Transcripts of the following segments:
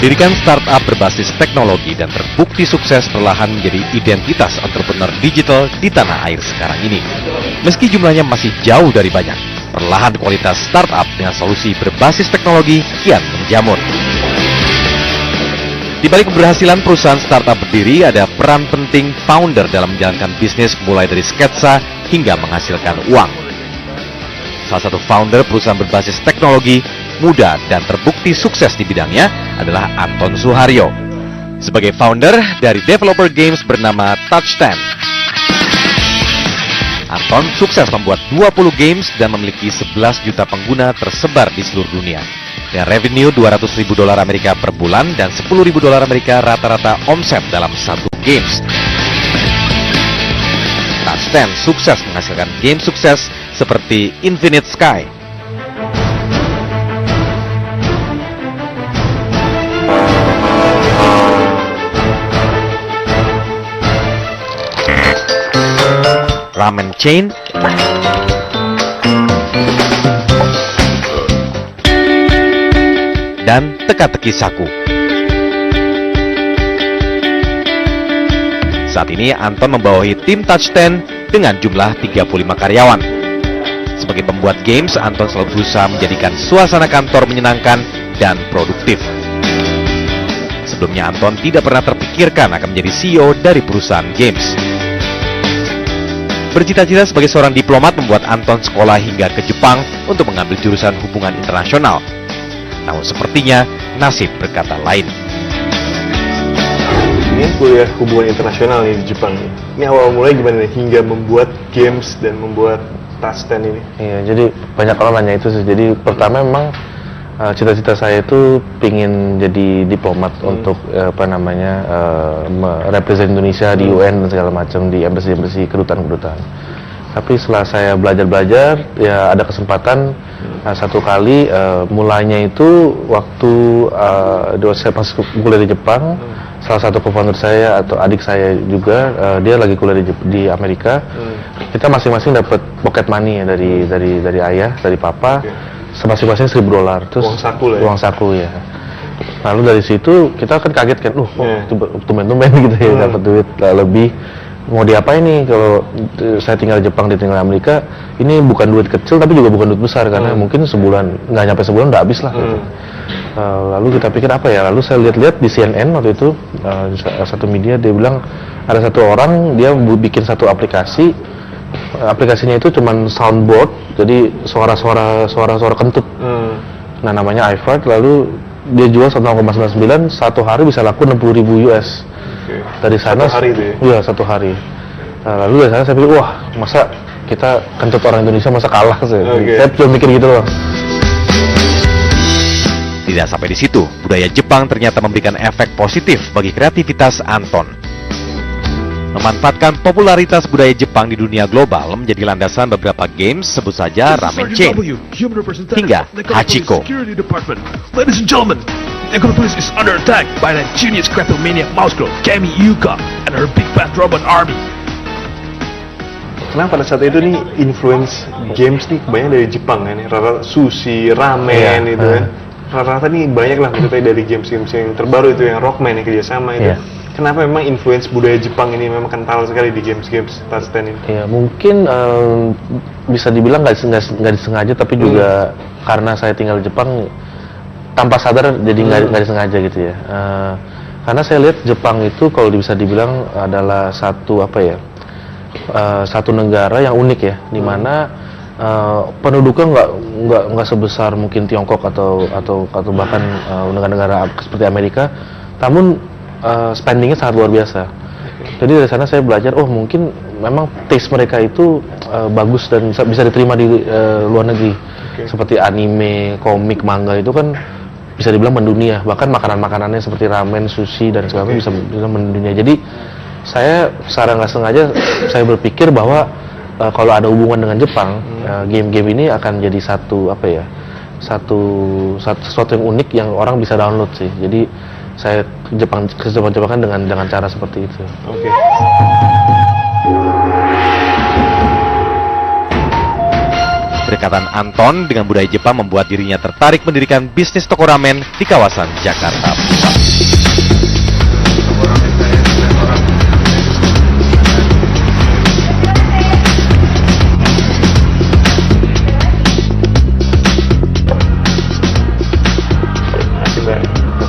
Mendirikan startup berbasis teknologi dan terbukti sukses perlahan menjadi identitas entrepreneur digital di tanah air sekarang ini. Meski jumlahnya masih jauh dari banyak, perlahan kualitas startup dengan solusi berbasis teknologi kian menjamur. Di balik keberhasilan perusahaan startup berdiri, ada peran penting founder dalam menjalankan bisnis mulai dari sketsa hingga menghasilkan uang. Salah satu founder perusahaan berbasis teknologi muda dan terbukti sukses di bidangnya adalah Anton Suharyo. Sebagai founder dari developer games bernama Touch10, Anton sukses membuat 20 games dan memiliki 11 juta pengguna tersebar di seluruh dunia. Dengan revenue $200.000 Amerika per bulan dan $10.000 Amerika rata-rata omset dalam satu games. Touch10 sukses menghasilkan game sukses seperti Infinite Sky, Ramen Chain, dan Teka-teki Saku. Saat ini Anton membawahi tim Touch10 dengan jumlah 35 karyawan. Sebagai pembuat games, Anton selalu berusaha menjadikan suasana kantor menyenangkan dan produktif. Sebelumnya Anton tidak pernah terpikirkan akan menjadi CEO dari perusahaan games. Bercita-cita sebagai seorang diplomat membuat Anton sekolah hingga ke Jepang untuk mengambil jurusan hubungan internasional. Namun sepertinya nasib berkata lain. Ini kuliah hubungan internasional nih di Jepang. Ini awal mulai gimana nih hingga membuat games dan membuat Touch10 ini? Iya, jadi banyak orang nanya itu sih. Jadi pertama memang cita-cita saya itu pingin jadi diplomat untuk merepresent Indonesia di UN dan segala macam, di embassy kedutaan-kedutaan. Tapi setelah saya belajar, ya ada kesempatan satu kali, mulainya itu waktu saya pas kuliah di Jepang. Salah satu co-founder saya atau adik saya juga, dia lagi kuliah di Amerika. Kita masing-masing dapat pocket money ya dari ayah, dari papa. Masing-masing $1.000, terus uang saku ya. Lalu dari situ kita kan kaget kan, tumben-tumben gitu ya dapat duit lebih. Mau diapain nih kalau saya tinggal di Jepang, dia tinggal di Amerika? Ini bukan duit kecil tapi juga bukan duit besar karena mungkin nggak nyampe sebulan udah habis lah. Gitu. Lalu kita pikir apa ya? Lalu saya lihat di CNN waktu itu satu media dia bilang ada satu orang dia bikin satu aplikasi. Aplikasinya itu cuman soundboard, jadi suara kentut. Nah namanya iFart, lalu dia jual 1,99, satu hari bisa laku $60.000 US. Dari sana satu hari itu ya? Iya, satu hari. Nah, lalu dari sana saya pikir, wah masa kita kentut orang Indonesia masa kalah sih? Saya cuma mikir gitu loh. Tidak sampai di situ, budaya Jepang ternyata memberikan efek positif bagi kreativitas Anton. Memanfaatkan popularitas budaya Jepang di dunia global menjadi landasan beberapa games, sebut saja Ramen Chain hingga Hachiko. Ladies and gentlemen, Econo Police is under attack by that genius kleptomaniac mouse girl, Kami Yuka, and her big fat robot army. Karena pada saat itu nih influence games nih banyak dari Jepang kan, rata-rata sushi, ramen itu kan. Rata-rata nih banyak lah maksudnya dari games-games yang terbaru itu yang Rockman yang kerjasama itu. Kenapa memang influence budaya Jepang ini memang kental sekali di games-games Touch10 ini? Ya mungkin bisa dibilang nggak disengaja, tapi juga karena saya tinggal di Jepang tanpa sadar jadi nggak disengaja gitu ya. Karena saya lihat Jepang itu kalau bisa dibilang adalah satu satu negara yang unik ya, di mana penduduknya nggak sebesar mungkin Tiongkok atau bahkan negara-negara seperti Amerika, namun spendingnya sangat luar biasa. Jadi dari sana saya belajar, mungkin memang taste mereka itu bagus dan bisa diterima di luar negeri. Seperti anime, komik, manga itu kan bisa dibilang mendunia. Bahkan makanan-makanannya seperti ramen, sushi dan sebagainya bisa mendunia. Jadi saya secara nggak sengaja saya berpikir bahwa kalau ada hubungan dengan Jepang, game-game ini akan jadi sesuatu yang unik yang orang bisa download sih. Jadi saya Jepang-Jepangan dengan cara seperti itu. Kedekatan Anton dengan budaya Jepang membuat dirinya tertarik mendirikan bisnis toko ramen di kawasan Jakarta Pusat.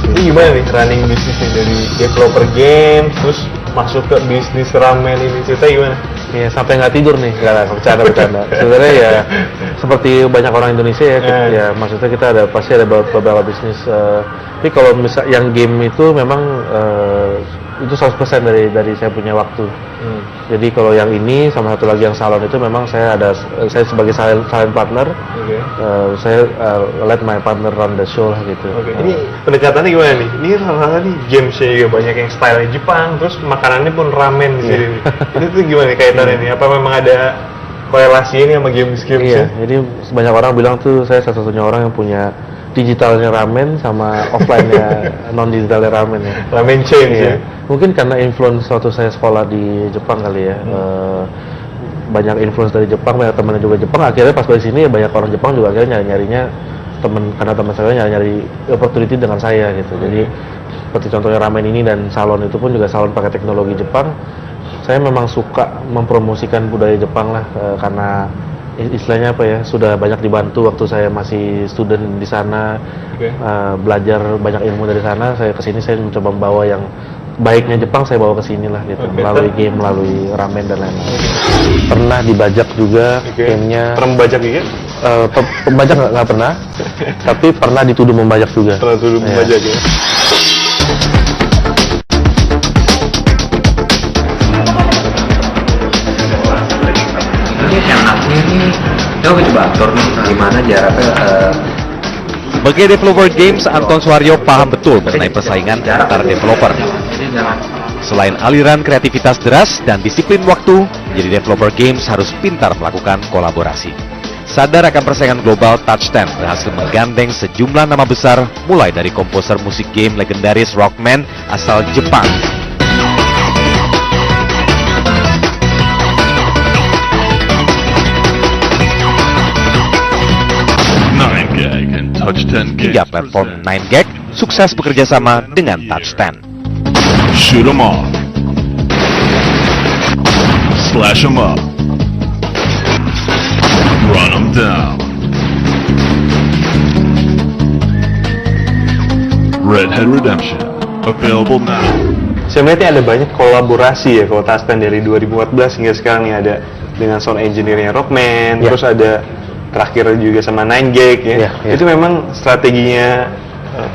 Ini gimana nih running bisnisnya dari developer game terus masuk ke bisnis ramen ini, cerita gimana? Ya sampai nggak tidur nih, nggak bercanda. Sebenarnya ya seperti banyak orang Indonesia ya, ya maksudnya kita pasti ada beberapa bisnis. Tapi kalau misal yang game itu memang itu 100% dari saya punya waktu. Jadi kalau yang ini sama satu lagi yang salon itu memang saya sebagai silent partner. Saya let my partner run the show lah gitu. Ini pendekatannya gimana nih? Ini rata-rata nih gamesnya juga banyak yang style Jepang, terus makanannya pun ramen di sini. Itu tuh gimana kaitannya nih? Apa memang ada korelasi ini sama games-games? Iya, jadi banyak orang bilang tuh saya satu-satunya orang yang punya digitalnya ramen sama offline-nya non-digitalnya ramen ya. Ramen chain ya. Mungkin karena influence waktu saya sekolah di Jepang kali ya. Banyak influence dari Jepang, banyak temannya juga Jepang. Akhirnya pas balik sini banyak orang Jepang juga akhirnya nyari-nyarinya karena teman saya nyari opportunity dengan saya gitu. Jadi seperti contohnya ramen ini dan salon itu pun juga salon pakai teknologi Jepang. Saya memang suka mempromosikan budaya Jepang lah karena istilahnya apa ya, sudah banyak dibantu waktu saya masih student di sana, belajar banyak ilmu dari sana. Saya kesini saya mencoba membawa yang baiknya Jepang, saya bawa ke sini lah gitu, melalui game, melalui ramen dan lain-lain. Pernah dibajak juga gamenya. Pernah membajak juga? Pembajak nggak pernah, tapi pernah dituduh membajak juga. Pernah dituduh membajak ya. Ini enaknya nih, coba atur nih gimana jaraknya. Sebagai developer games, Anton Suharyo paham betul mengenai persaingan antar developer. Selain aliran kreativitas deras dan disiplin waktu, jadi developer games harus pintar melakukan kolaborasi. Sadar akan persaingan global, Touch 10 berhasil menggandeng sejumlah nama besar, mulai dari komposer musik game legendaris Rockman asal Jepang, 9GAG and Touch 10 hingga Games platform present 9GAG sukses bekerja sama dengan Touch 10. Shoot 'em off, slash 'em up, run 'em down. Red Dead Redemption available now. Saya melihatnya ada banyak kolaborasi ya kalau Touch 10 dari 2014 hingga sekarang nih, ada dengan sound engineer-nya Rockman, terus ada terakhir juga sama 9GAG ya. Itu memang strateginya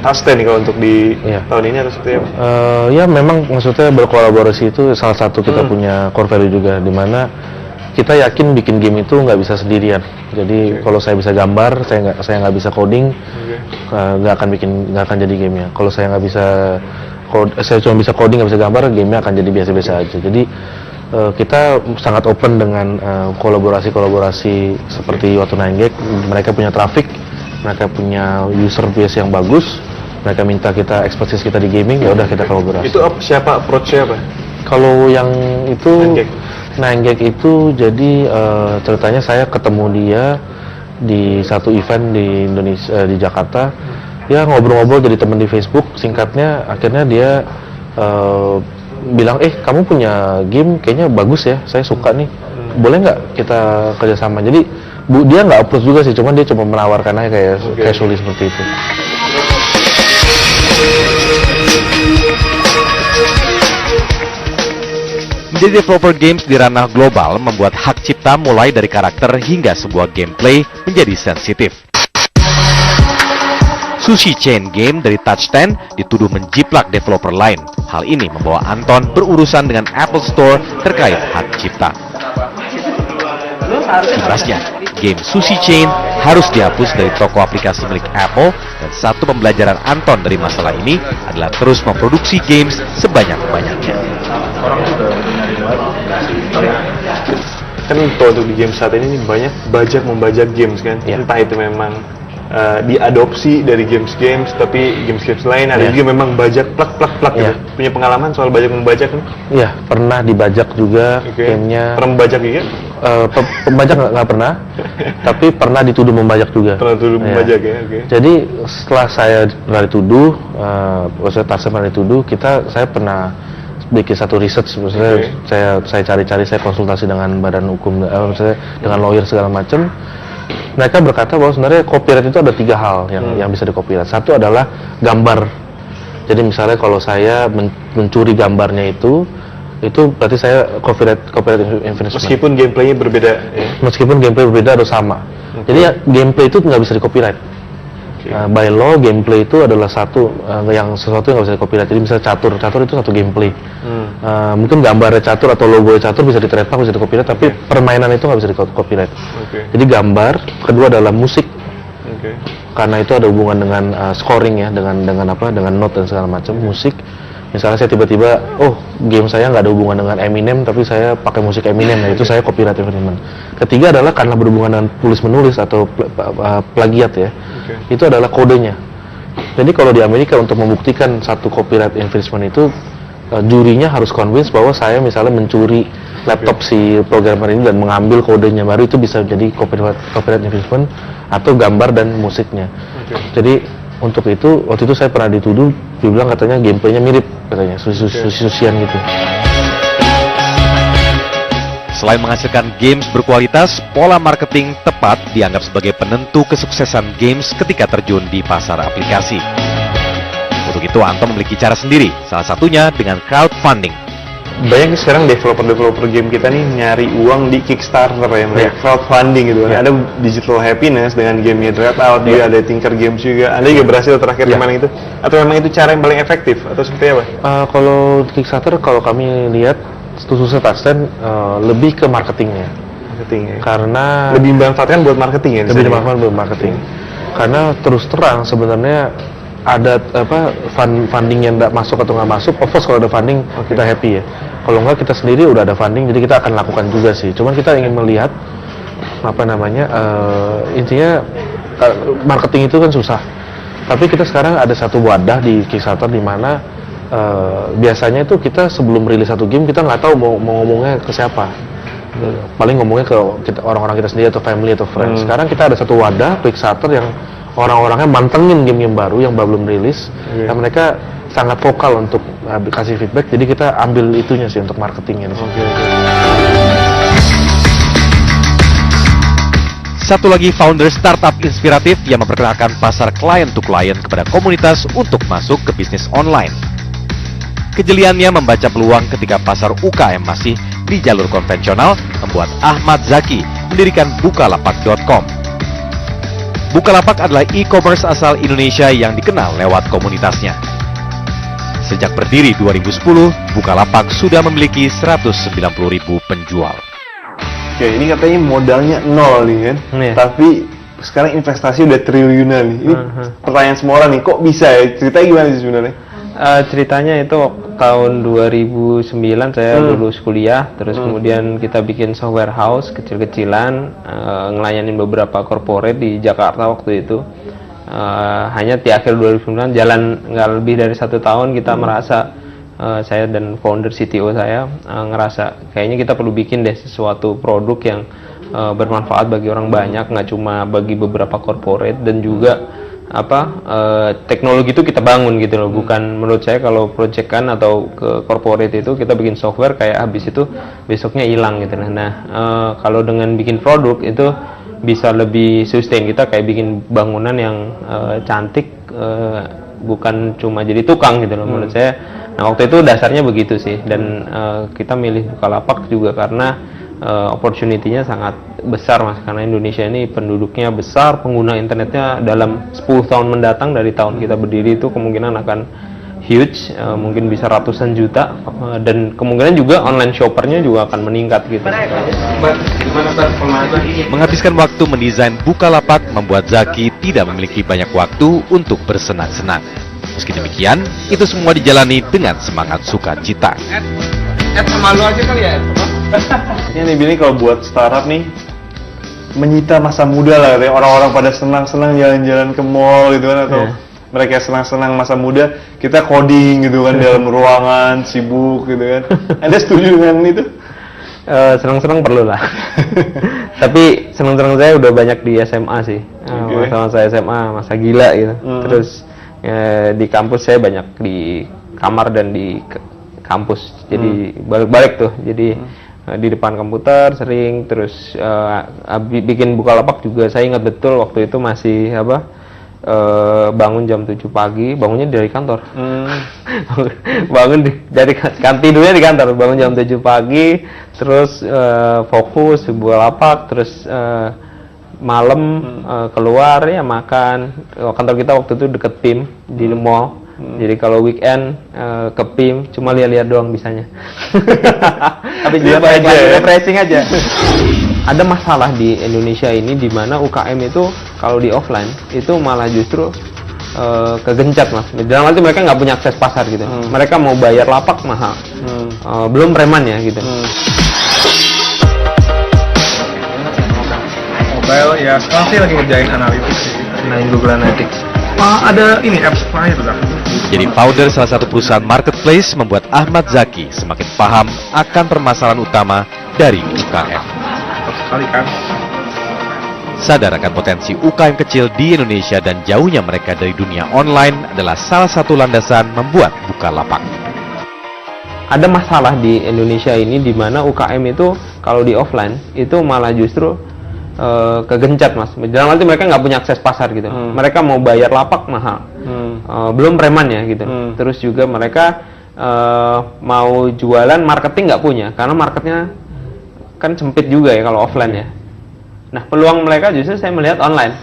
Touch 10 nih kalau untuk di tahun ini atau seperti apa? Ya memang maksudnya berkolaborasi itu salah satu kita punya core value juga, di mana kita yakin bikin game itu nggak bisa sendirian. Jadi kalau saya bisa gambar, saya nggak bisa coding, nggak akan jadi gamenya. Kalau saya nggak bisa saya cuma bisa coding nggak bisa gambar, gamenya akan jadi biasa-biasa aja. Jadi kita sangat open dengan kolaborasi seperti waktu 9GAG. Mereka punya traffic, mereka punya user base yang bagus, mereka minta kita expertise kita di gaming, ya udah kita kolaborasi. Itu siapa approach-nya apa? Kalau yang itu 9GAG itu jadi ceritanya saya ketemu dia di satu event di Indonesia, di Jakarta. Ya ngobrol-ngobrol jadi teman di Facebook, singkatnya akhirnya dia bilang, kamu punya game kayaknya bagus ya, saya suka nih, boleh nggak kita kerjasama? Jadi dia nggak approach juga sih, cuman dia cuma menawarkan aja kayak casually seperti itu. Menjadi developer games di ranah global membuat hak cipta mulai dari karakter hingga sebuah gameplay menjadi sensitif. Sushi Chain Game dari Touch 10 dituduh menjiplak developer lain. Hal ini membawa Anton berurusan dengan Apple Store terkait hak cipta. Jelasnya, game Sushi Chain harus dihapus dari toko aplikasi milik Apple, dan satu pembelajaran Anton dari masalah ini adalah terus memproduksi games sebanyak-banyaknya. Kan untuk di game saat ini banyak membajak games kan, entah itu memang diadopsi dari games-games, tapi games-games lain ada juga memang bajak plak gitu. Punya pengalaman soal bajak membajak nih? Iya, pernah dibajak juga gamenya. Pernah membajak juga? Pembajak nggak pernah, tapi pernah dituduh membajak juga. Pernah dituduh membajak ya, oke. Jadi setelah saya pernah dituduh, maksudnya Tarsem pernah dituduh, saya pernah bikin satu research, maksudnya saya cari-cari, saya konsultasi dengan badan hukum, maksudnya dengan lawyer segala macam. Mereka berkata bahwa sebenarnya copyright itu ada 3 hal yang bisa di-copyright. Satu adalah gambar. Jadi misalnya kalau saya mencuri gambarnya itu berarti saya copyright infringement. Meskipun gameplaynya berbeda ya? Meskipun gameplay berbeda atau sama. Jadi ya, gameplay itu nggak bisa di-copyright. By law, gameplay itu adalah sesuatu yang nggak bisa di-copyright. Jadi misalnya catur itu satu gameplay. Mungkin gambarnya catur atau logonya catur bisa di-trademark, bisa di-copyright, tapi permainan itu nggak bisa di-copyright. Jadi gambar, kedua adalah musik. Karena itu ada hubungan dengan scoring ya, dengan note dan segala macam musik. Misalnya saya tiba-tiba, game saya nggak ada hubungan dengan Eminem, tapi saya pakai musik Eminem, nah itu saya copyright infringement. Ketiga adalah karena berhubungan dengan tulis-menulis atau plagiat ya, itu adalah kodenya. Jadi kalau di Amerika untuk membuktikan satu copyright infringement itu, jurinya harus convince bahwa saya misalnya mencuri laptop si programmer ini dan mengambil kodenya, baru itu bisa jadi copyright infringement atau gambar dan musiknya. Jadi untuk itu, waktu itu saya pernah dituduh, dibilang katanya gameplaynya mirip, katanya susi-susian gitu. Selain menghasilkan games berkualitas, pola marketing tepat dianggap sebagai penentu kesuksesan games ketika terjun di pasar aplikasi. Untuk itu Anto memiliki cara sendiri, salah satunya dengan crowdfunding. Banyak sekarang developer game kita nih nyari uang di Kickstarter ya, mereka crowdfunding gitu kan. Ada Digital Happiness dengan gamenya Dreadout, juga ada Tinker Games juga. Anda juga berhasil terakhir kemarin itu? Atau memang itu cara yang paling efektif atau seperti apa? Kalau Kickstarter, kalau kami lihat khususnya Tarsem lebih ke marketingnya. Marketing ya. Karena lebih dimanfaatkan buat marketing ya. Lebih dimanfaatkan buat marketing. Karena terus terang sebenarnya ada funding yang nggak masuk atau nggak masuk, of course kalau ada funding kita happy ya. Kalau nggak, kita sendiri udah ada funding, jadi kita akan lakukan juga sih. Cuman kita ingin melihat intinya marketing itu kan susah. Tapi kita sekarang ada satu wadah di Kickstarter di mana biasanya itu kita sebelum rilis satu game kita nggak tahu mau ngomongnya ke siapa. Paling ngomongnya ke orang-orang kita sendiri atau family atau friends. Sekarang kita ada satu wadah Kickstarter yang orang-orangnya mantengin game-game baru yang belum rilis, dan mereka sangat vokal untuk kasih feedback. Jadi kita ambil itunya sih untuk marketingnya. Satu lagi founder startup inspiratif yang memperkenalkan pasar client to client kepada komunitas untuk masuk ke bisnis online. Kejeliannya membaca peluang ketika pasar UKM masih di jalur konvensional membuat Ahmad Zaki mendirikan Bukalapak.com. Bukalapak adalah e-commerce asal Indonesia yang dikenal lewat komunitasnya. Sejak berdiri 2010, Bukalapak sudah memiliki 190.000 penjual. Oke, ini katanya modalnya 0 nih kan, tapi sekarang investasi udah triliunan nih. Ini pertanyaan semua orang nih, kok bisa ya? Ceritanya gimana sih sebenarnya? Ceritanya itu tahun 2009 saya lulus kuliah, terus kemudian kita bikin software house kecil-kecilan, ngelayanin beberapa corporate di Jakarta waktu itu. Hanya di akhir 2009, jalan nggak lebih dari 1 tahun, kita merasa, saya dan founder CTO saya ngerasa kayaknya kita perlu bikin deh sesuatu produk yang bermanfaat bagi orang banyak, nggak cuma bagi beberapa corporate, dan juga teknologi itu kita bangun gitu loh. Bukan, menurut saya kalau project kan atau ke corporate itu kita bikin software kayak habis itu besoknya hilang gitu. Nah, kalau dengan bikin produk itu bisa lebih sustain, kita kayak bikin bangunan yang cantik, bukan cuma jadi tukang gitu loh menurut saya. Nah, waktu itu dasarnya begitu sih, dan kita milih Bukalapak juga karena opportunity-nya sangat besar Mas, karena Indonesia ini penduduknya besar, pengguna internetnya dalam 10 tahun mendatang dari tahun kita berdiri itu kemungkinan akan huge, mungkin bisa ratusan juta, dan kemungkinan juga online shoppernya juga akan meningkat gitu. Menghabiskan waktu mendesain Bukalapak membuat Zaki tidak memiliki banyak waktu untuk bersenang-senang. Meski demikian, itu semua dijalani dengan semangat sukacita. Sama lu aja kali ya. Ini nih kalau buat startup nih menyita masa muda lah, orang-orang pada senang-senang jalan-jalan ke mall gitu kan, atau mereka senang-senang masa muda, kita coding gitu kan dalam ruangan sibuk gitu kan. Anda setuju dengan itu? Senang-senang perlu lah. Tapi senang-senang saya udah banyak di SMA sih. Masa-masa SMA, masa gila gitu. Terus di kampus saya banyak di kamar dan di kampus. Jadi balik-balik tuh. Jadi di depan komputer sering, terus bikin Bukalapak juga. Saya ingat betul waktu itu masih bangun jam 7 pagi, bangunnya dari kantor. Dari tidurnya di kantor, bangun jam 7 pagi, terus fokus di Bukalapak, terus malam keluar ya makan. Kantor kita waktu itu deket PIM di mall. Jadi kalau weekend ke PIM cuma lihat-lihat doang bisanya. Habis itu balik lagi refreshing aja. Ada masalah di Indonesia ini di mana UKM itu kalau di offline itu malah justru kegencet mas. Dalam arti mereka nggak punya akses pasar gitu. Mereka mau bayar lapak mahal. Belum preman ya gitu. Mobile ya sekarang sih lagi ngerjain analitik sih. Google Analytics. Ada ini apps lain tuh. Jadi founder salah satu perusahaan marketplace membuat Ahmad Zaki semakin paham akan permasalahan utama dari UKM. Sekali kan. Sadar akan potensi UKM kecil di Indonesia dan jauhnya mereka dari dunia online adalah salah satu landasan membuat Bukalapak. Ada masalah di Indonesia ini di mana UKM itu kalau di offline itu malah justru kegencet mas. Dalam arti mereka nggak punya akses pasar gitu. Mereka mau bayar lapak mahal. Belum preman ya gitu. Terus juga mereka mau jualan marketing nggak punya karena marketnya kan sempit juga ya kalau offline ya. Nah peluang mereka justru saya melihat online.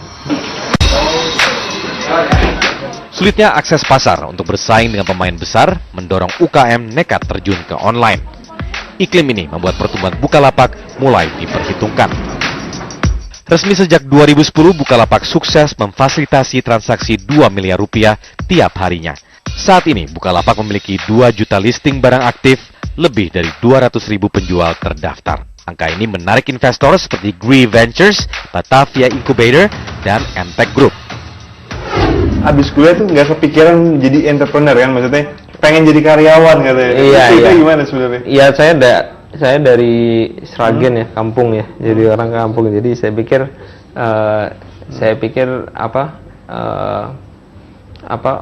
Sulitnya akses pasar untuk bersaing dengan pemain besar mendorong UKM nekat terjun ke online. Iklim ini membuat pertumbuhan Bukalapak mulai diperhitungkan. Resmi sejak 2010, Bukalapak sukses memfasilitasi transaksi 2 miliar rupiah tiap harinya. Saat ini, Bukalapak memiliki 2 juta listing barang aktif, lebih dari 200.000 penjual terdaftar. Angka ini menarik investor seperti Gree Ventures, Batavia Incubator, dan Emtek Group. Abis kuliah tuh nggak kepikiran jadi entrepreneur kan, maksudnya pengen jadi karyawan katanya. Itu gimana sebenarnya? Iya, saya dari Sragen ya, kampung ya, jadi orang kampung. Jadi saya pikir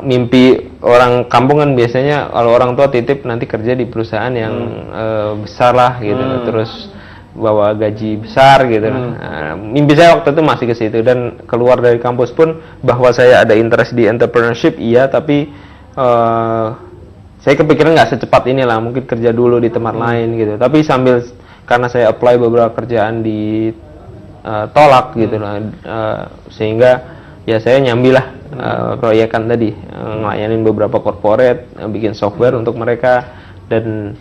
mimpi orang kampung kan biasanya kalau orang tua titip nanti kerja di perusahaan yang besar lah gitu, terus bawa gaji besar gitu. Mimpi saya waktu itu masih ke situ, dan keluar dari kampus pun bahwa saya ada interest di entrepreneurship iya, tapi saya kepikiran nggak secepat inilah, mungkin kerja dulu di tempat lain gitu. Tapi sambil karena saya apply beberapa kerjaan di tolak gitu lah, sehingga ya saya nyambilah proyekan tadi, ngelayanin beberapa corporate, bikin software untuk mereka, dan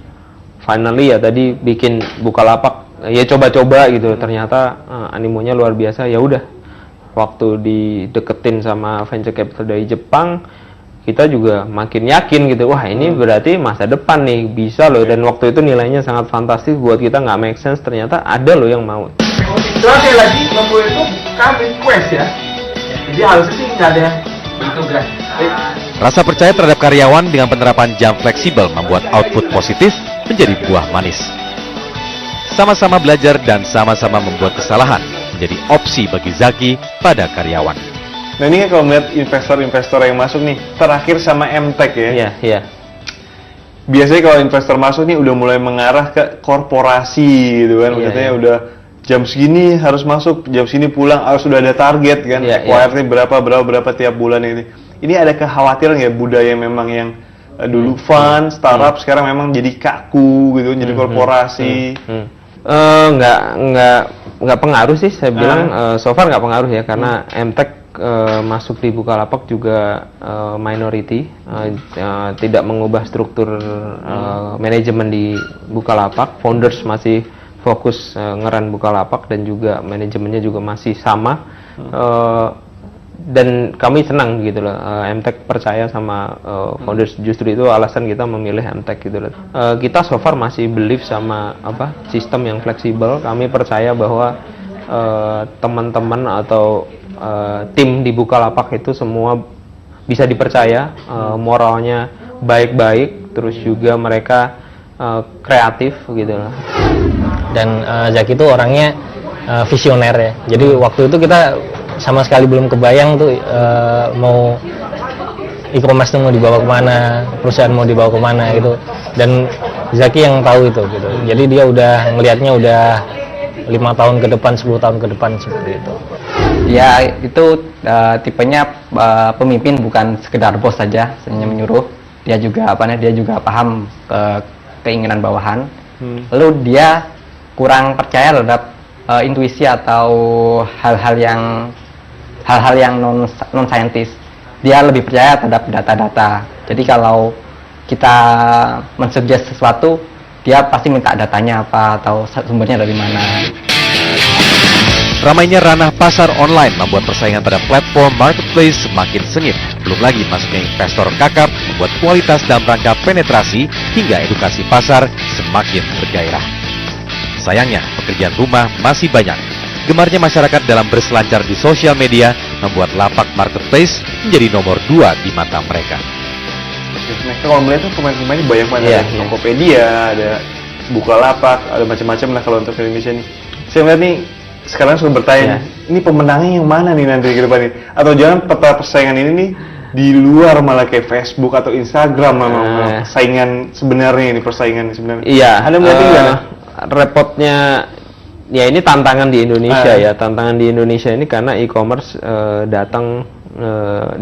finally ya tadi bikin Bukalapak. Ya coba-coba gitu, ternyata animonya luar biasa. Ya udah, waktu dideketin sama venture capital dari Jepang, kita juga makin yakin gitu, wah ini berarti masa depan nih, bisa loh. Dan waktu itu nilainya sangat fantastis buat kita, nggak make sense, ternyata ada loh yang mau. Sekali lagi lembu itu kan request ya, jadi harusnya sih nggak ada tugas. Rasa percaya terhadap karyawan dengan penerapan jam fleksibel membuat output positif menjadi buah manis. Sama-sama belajar dan sama-sama membuat kesalahan menjadi opsi bagi Zaki pada karyawan. Nah ini kan kalau melihat investor-investor yang masuk nih, terakhir sama Emtek ya. Iya. Biasanya kalau investor masuk nih udah mulai mengarah ke korporasi gitu kan, maksudnya udah jam segini harus masuk, jam segini pulang, harus sudah ada target kan, ORT berapa tiap bulan ini. Ini ada kekhawatiran ya budaya memang yang dulu fun, startup, sekarang memang jadi kaku gitu, jadi korporasi. Nggak pengaruh sih, saya bilang so far nggak pengaruh ya, karena Emtek masuk di Bukalapak juga minority, tidak mengubah struktur manajemen di Bukalapak. Founders masih fokus ngeran Bukalapak dan juga manajemennya juga masih sama, dan kami senang gitu loh. Emtek percaya sama founders, justru itu alasan kita memilih Emtek gitu loh. Kita so far masih believe sama sistem yang fleksibel. Kami percaya bahwa teman-teman atau tim di Bukalapak itu semua bisa dipercaya, moralnya baik-baik, terus juga mereka kreatif gitu loh. Dan Zaki itu orangnya visioner ya. Jadi waktu itu kita sama sekali belum kebayang tuh mau e-commerce tuh mau dibawa kemana, perusahaan mau dibawa kemana gitu. Dan Zaki yang tahu itu gitu. Jadi dia udah ngelihatnya udah 5 tahun ke depan, 10 tahun ke depan seperti itu. Dia itu tipenya pemimpin, bukan sekedar bos saja, hanya menyuruh. Dia juga dia juga paham keinginan bawahan. Lalu dia kurang percaya terhadap intuisi atau hal-hal yang non saintis. Dia lebih percaya terhadap data-data. Jadi kalau kita mensuggest sesuatu, dia pasti minta datanya apa atau sumbernya dari mana. Ramainya ranah pasar online membuat persaingan pada platform marketplace semakin sengit. Belum lagi masuknya investor kakap membuat kualitas dalam rangka penetrasi hingga edukasi pasar semakin bergairah. Sayangnya, pekerjaan rumah masih banyak. Gemarnya masyarakat dalam berselancar di sosial media membuat lapak marketplace menjadi nomor 2 di mata mereka. Kalau melihat tuh pemain-pemainnya banyak banget. Ada Tokopedia, ada Bukalapak, ada macam-macam lah kalau untuk Indonesia nih. Saya melihat nih, sekarang sudah bertanya, ini pemenangnya yang mana nih nanti ke depan nih? Atau jangan peta persaingan ini nih di luar malah kayak Facebook atau Instagram malah persaingan sebenarnya ini, persaingan sebenarnya. Iya. Ada melihat gimana? Repotnya ya ini tantangan di Indonesia ya. Tantangan di Indonesia ini karena e-commerce datang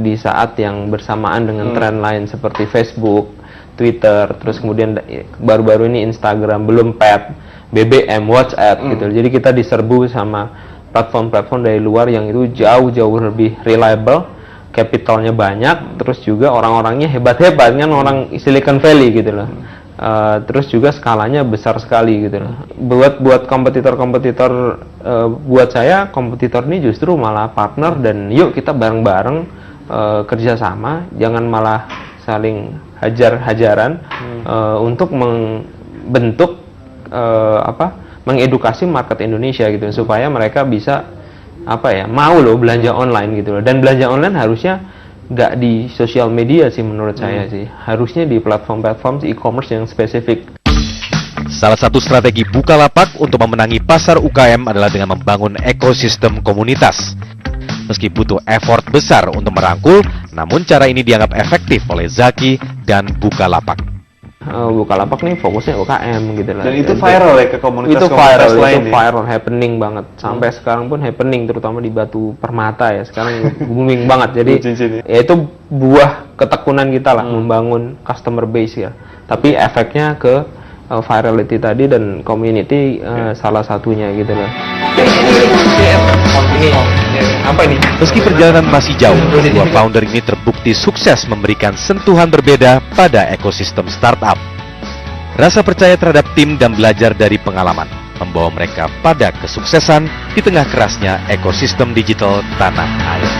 di saat yang bersamaan dengan tren lain seperti Facebook, Twitter, terus kemudian baru-baru ini Instagram, belum Pet, BBM, WhatsApp gitu. Jadi kita diserbu sama platform-platform dari luar yang itu jauh-jauh lebih reliable, capitalnya banyak, terus juga orang-orangnya hebat-hebat kan, orang Silicon Valley gitu loh. Terus juga skalanya besar sekali gitu loh. Buat kompetitor-kompetitor, buat saya kompetitor ini justru malah partner, dan yuk kita bareng-bareng kerjasama, jangan malah saling hajar-hajaran untuk membentuk mengedukasi market Indonesia gitu, supaya mereka bisa mau loh belanja online gitu loh. Dan belanja online harusnya nggak di sosial media sih menurut saya sih, harusnya di platform-platform e-commerce yang spesifik. Salah satu strategi Bukalapak untuk memenangi pasar UKM adalah dengan membangun ekosistem komunitas. Meski butuh effort besar untuk merangkul, namun cara ini dianggap efektif oleh Zaki dan Bukalapak. Bukalapak nih fokusnya UKM gitu lah. Dan itu viral ya ke komunitas lain. Itu viral, happening banget. Sampai sekarang pun happening, terutama di Batu Permata ya. Sekarang booming banget. Jadi ya itu buah ketekunan kita lah, membangun customer base ya. Tapi efeknya ke virality tadi dan community salah satunya gitu lah. Apa ini? Meski perjalanan masih jauh, dua founder ini terbukti sukses memberikan sentuhan berbeda pada ekosistem startup. Rasa percaya terhadap tim dan belajar dari pengalaman membawa mereka pada kesuksesan di tengah kerasnya ekosistem digital tanah air.